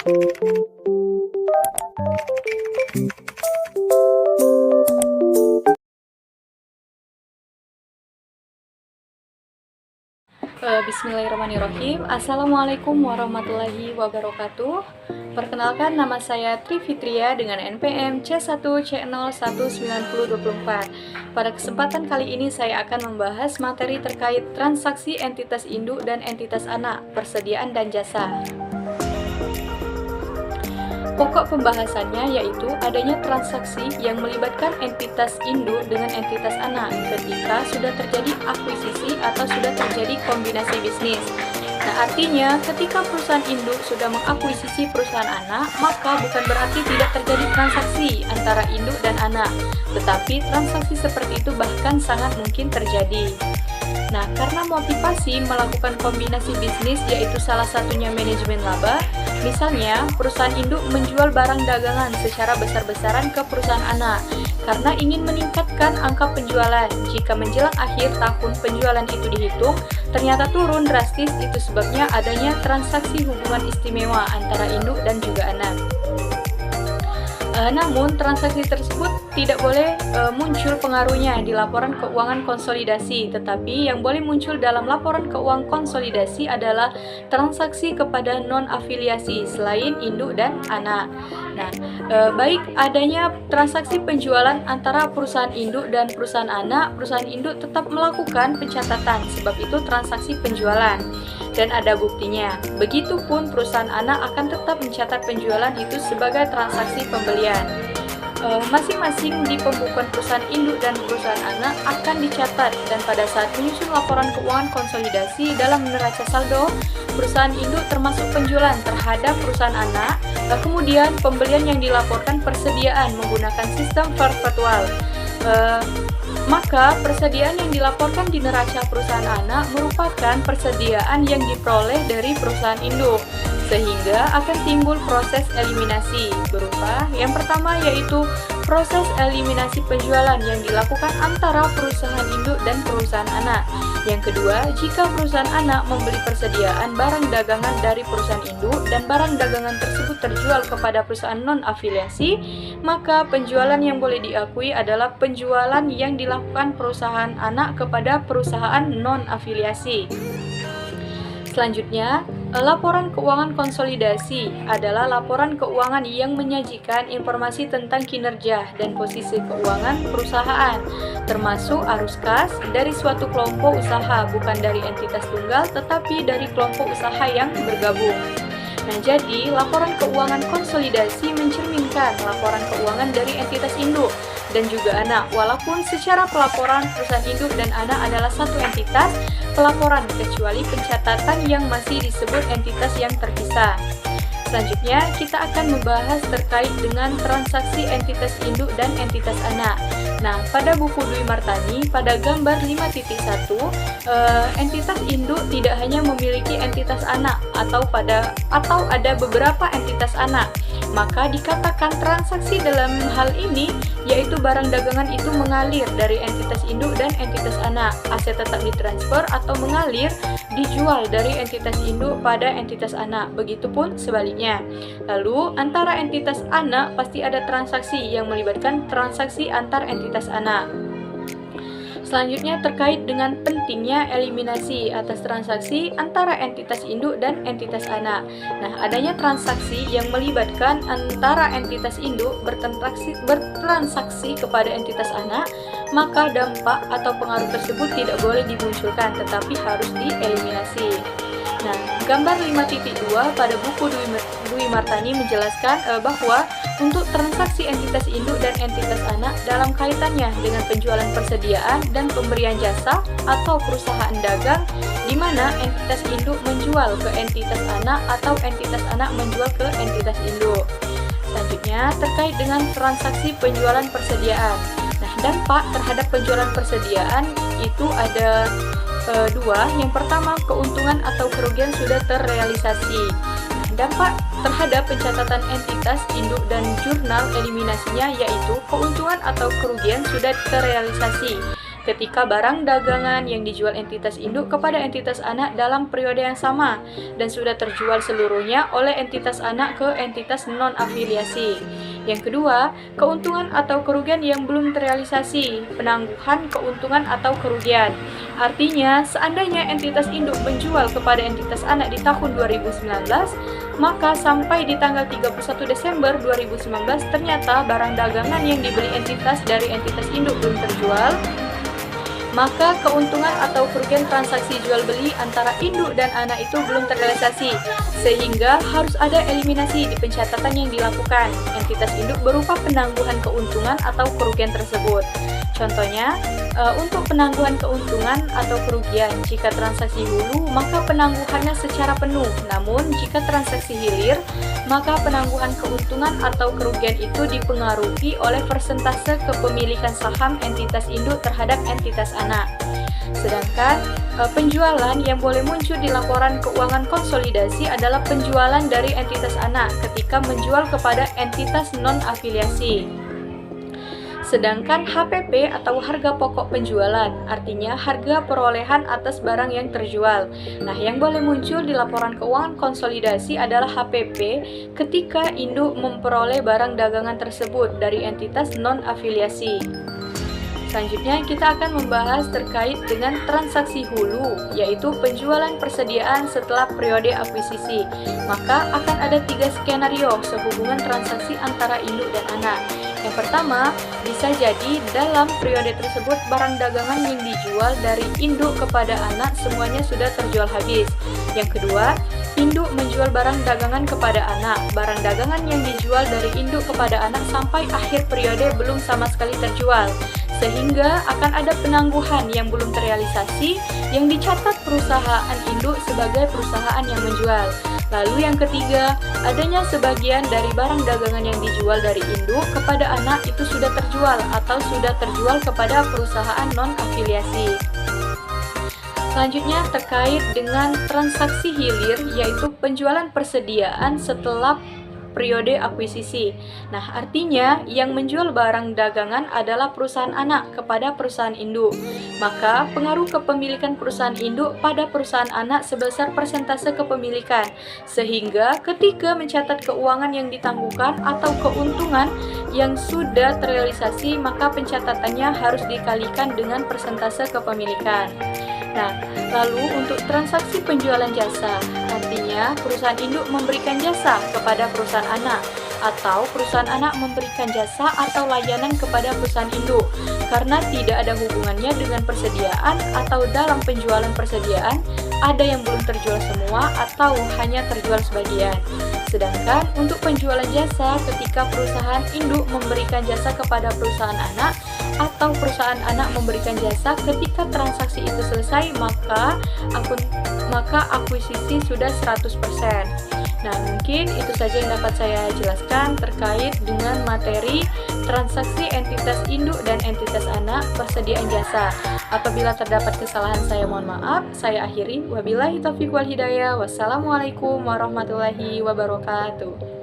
Bismillahirrahmanirrahim. Assalamualaikum warahmatullahi wabarakatuh. Perkenalkan, nama saya Tri Fitria dengan NPM C1C019024. Pada kesempatan kali ini saya akan membahas materi terkait transaksi entitas induk dan entitas anak, persediaan dan jasa. Pokok pembahasannya yaitu adanya transaksi yang melibatkan entitas induk dengan entitas anak ketika sudah terjadi akuisisi atau sudah terjadi kombinasi bisnis. Nah, artinya ketika perusahaan induk sudah mengakuisisi perusahaan anak, maka bukan berarti tidak terjadi transaksi antara induk dan anak, tetapi transaksi seperti itu bahkan sangat mungkin terjadi. Nah, karena motivasi melakukan kombinasi bisnis yaitu salah satunya manajemen laba, misalnya perusahaan induk menjual barang dagangan secara besar-besaran ke perusahaan anak karena ingin meningkatkan angka penjualan. Jika menjelang akhir tahun penjualan itu dihitung, ternyata turun drastis, itu sebabnya adanya transaksi hubungan istimewa antara induk dan juga anak. Namun, transaksi tersebut tidak boleh muncul pengaruhnya di laporan keuangan konsolidasi, tetapi yang boleh muncul dalam laporan keuangan konsolidasi adalah transaksi kepada non-afiliasi selain induk dan anak. Nah, baik adanya transaksi penjualan antara perusahaan induk dan perusahaan anak, perusahaan induk tetap melakukan pencatatan, sebab itu transaksi penjualan. Dan ada buktinya. Begitupun perusahaan anak akan tetap mencatat penjualan itu sebagai transaksi pembelian. Masing-masing di pembukuan perusahaan induk dan perusahaan anak akan dicatat, dan pada saat menyusun laporan keuangan konsolidasi dalam neraca saldo, perusahaan induk termasuk penjualan terhadap perusahaan anak, kemudian pembelian yang dilaporkan persediaan menggunakan sistem perpetual. Maka persediaan yang dilaporkan di neraca perusahaan anak merupakan persediaan yang diperoleh dari perusahaan induk, sehingga akan timbul proses eliminasi berupa yang pertama yaitu proses eliminasi penjualan yang dilakukan antara perusahaan induk dan perusahaan anak. Yang kedua, jika perusahaan anak membeli persediaan barang dagangan dari perusahaan induk dan barang dagangan tersebut terjual kepada perusahaan non-afiliasi, maka penjualan yang boleh diakui adalah penjualan yang dilakukan perusahaan anak kepada perusahaan non-afiliasi. Selanjutnya, laporan keuangan konsolidasi adalah laporan keuangan yang menyajikan informasi tentang kinerja dan posisi keuangan perusahaan, termasuk arus kas dari suatu kelompok usaha, bukan dari entitas tunggal, tetapi dari kelompok usaha yang bergabung. Nah, jadi laporan keuangan konsolidasi mencerminkan laporan keuangan dari entitas induk dan juga anak, walaupun secara pelaporan perusahaan induk dan anak adalah satu entitas pelaporan, kecuali pencatatan yang masih disebut entitas yang terpisah. Selanjutnya, kita akan membahas terkait dengan transaksi entitas induk dan entitas anak. Nah, pada buku Dwi Martani, pada gambar 5.1, entitas induk tidak hanya memiliki entitas anak atau ada beberapa entitas anak. Maka dikatakan transaksi dalam hal ini yaitu barang dagangan itu mengalir dari entitas induk dan entitas anak. Aset tetap ditransfer atau mengalir dijual dari entitas induk pada entitas anak. Begitupun sebaliknya. Lalu antara entitas anak pasti ada transaksi yang melibatkan transaksi antar entitas anak. Selanjutnya terkait dengan pentingnya eliminasi atas transaksi antara entitas induk dan entitas anak. Nah, adanya transaksi yang melibatkan antara entitas induk bertransaksi kepada entitas anak, maka dampak atau pengaruh tersebut tidak boleh dimunculkan, tetapi harus dieliminasi. Nah, gambar 5.2 pada buku Dwi Martani menjelaskan bahwa untuk transaksi entitas induk dan entitas anak dalam kaitannya dengan penjualan persediaan dan pemberian jasa atau perusahaan dagang, di mana entitas induk menjual ke entitas anak atau entitas anak menjual ke entitas induk. Selanjutnya, terkait dengan transaksi penjualan persediaan. Nah, dampak terhadap penjualan persediaan itu ada dua. Yang pertama, keuntungan atau kerugian sudah terrealisasi. Dampak terhadap pencatatan entitas induk dan jurnal eliminasinya yaitu keuntungan atau kerugian sudah terrealisasi. ketika barang dagangan yang dijual entitas induk kepada entitas anak dalam periode yang sama dan sudah terjual seluruhnya oleh entitas anak ke entitas non-afiliasi. Yang kedua, keuntungan atau kerugian yang belum terrealisasi, penangguhan keuntungan atau kerugian. Artinya, seandainya entitas induk menjual kepada entitas anak di tahun 2019, maka sampai di tanggal 31 Desember 2019 ternyata barang dagangan yang dibeli entitas dari entitas induk belum terjual, maka keuntungan atau kerugian transaksi jual beli antara induk dan anak itu belum terrealisasi, sehingga harus ada eliminasi di pencatatan yang dilakukan entitas induk berupa penangguhan keuntungan atau kerugian tersebut. Contohnya, untuk penangguhan keuntungan atau kerugian, jika transaksi hulu, maka penangguhannya secara penuh. Namun, jika transaksi hilir, maka penangguhan keuntungan atau kerugian itu dipengaruhi oleh persentase kepemilikan saham entitas induk terhadap entitas anak. Sedangkan penjualan yang boleh muncul di laporan keuangan konsolidasi adalah penjualan dari entitas anak ketika menjual kepada entitas non-afiliasi. Sedangkan HPP atau harga pokok penjualan, artinya harga perolehan atas barang yang terjual. Nah, yang boleh muncul di laporan keuangan konsolidasi adalah HPP ketika induk memperoleh barang dagangan tersebut dari entitas non-afiliasi. Selanjutnya kita akan membahas terkait dengan transaksi hulu, yaitu penjualan persediaan setelah periode akuisisi. Maka akan ada 3 skenario sehubungan transaksi antara induk dan anak. Yang pertama, bisa jadi dalam periode tersebut barang dagangan yang dijual dari induk kepada anak semuanya sudah terjual habis. Yang kedua, induk menjual barang dagangan kepada anak. Barang dagangan yang dijual dari induk kepada anak sampai akhir periode belum sama sekali terjual, sehingga akan ada penangguhan yang belum terrealisasi yang dicatat perusahaan induk sebagai perusahaan yang menjual. Lalu yang ketiga, adanya sebagian dari barang dagangan yang dijual dari induk kepada anak itu sudah terjual atau sudah terjual kepada perusahaan non-afiliasi. Selanjutnya terkait dengan transaksi hilir, yaitu penjualan persediaan setelah periode akuisisi. Nah, artinya yang menjual barang dagangan adalah perusahaan anak kepada perusahaan induk. Maka, pengaruh kepemilikan perusahaan induk pada perusahaan anak sebesar persentase kepemilikan. Sehingga ketika mencatat keuangan yang ditangguhkan atau keuntungan yang sudah terrealisasi, maka pencatatannya harus dikalikan dengan persentase kepemilikan. Nah, lalu untuk transaksi penjualan jasa, artinya perusahaan induk memberikan jasa kepada perusahaan anak, atau perusahaan anak memberikan jasa atau layanan kepada perusahaan induk, karena tidak ada hubungannya dengan persediaan atau dalam penjualan persediaan, ada yang belum terjual semua atau hanya terjual sebagian. Sedangkan untuk penjualan jasa, ketika perusahaan induk memberikan jasa kepada perusahaan anak, atau perusahaan anak memberikan jasa ketika transaksi itu selesai, maka akuisisi sudah 100%. Nah, mungkin itu saja yang dapat saya jelaskan terkait dengan materi transaksi entitas induk dan entitas anak persediaan jasa. Apabila terdapat kesalahan, saya mohon maaf. Saya akhiri. Wabillahi taufiq wal hidayah. Wassalamualaikum warahmatullahi wabarakatuh.